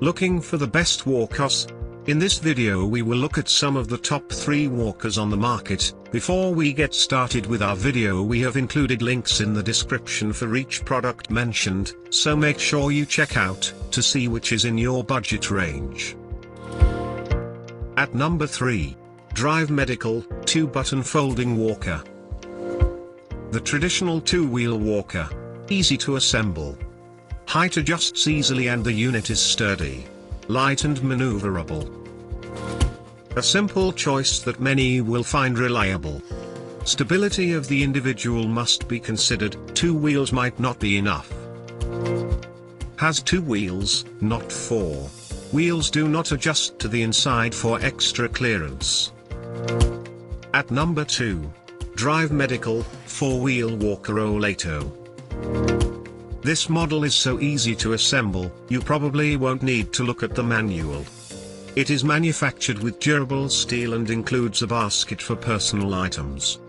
Looking for the best walkers? In this video we will look at some of the top 3 walkers on the market. Before we get started with our video, we have included links in the description for each product mentioned, so make sure you check out to see which is in your budget range. At number 3. Drive Medical 2-button folding walker. The traditional 2-wheel walker. Easy to assemble. Height adjusts easily and the unit is sturdy, light and maneuverable. A simple choice that many will find reliable. Stability of the individual must be considered, 2 wheels might not be enough. Has 2 wheels, not 4. Wheels do not adjust to the inside for extra clearance. At number 2. Drive Medical 4-wheel walker Rollato. This model is so easy to assemble, you probably won't need to look at the manual. It is manufactured with durable steel and includes a basket for personal items.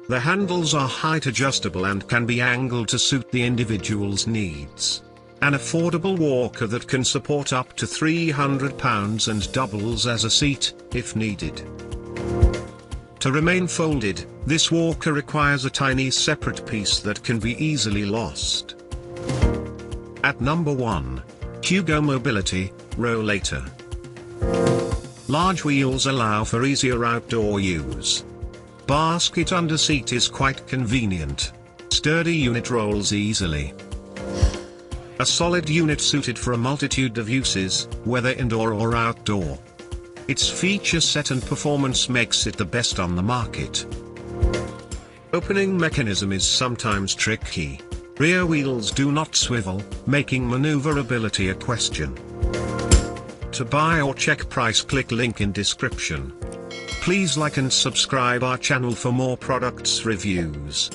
The handles are height adjustable and can be angled to suit the individual's needs. An affordable walker that can support up to 300 pounds and doubles as a seat, if needed. To remain folded, this walker requires a tiny separate piece that can be easily lost. At number 1. Hugo Mobility Rollator. Large wheels allow for easier outdoor use. Basket under seat is quite convenient. Sturdy unit rolls easily. A solid unit suited for a multitude of uses, whether indoor or outdoor. Its feature set and performance makes it the best on the market. Opening mechanism is sometimes tricky. Rear wheels do not swivel, making maneuverability a question. To buy or check price, click link in description. Please like and subscribe our channel for more products reviews.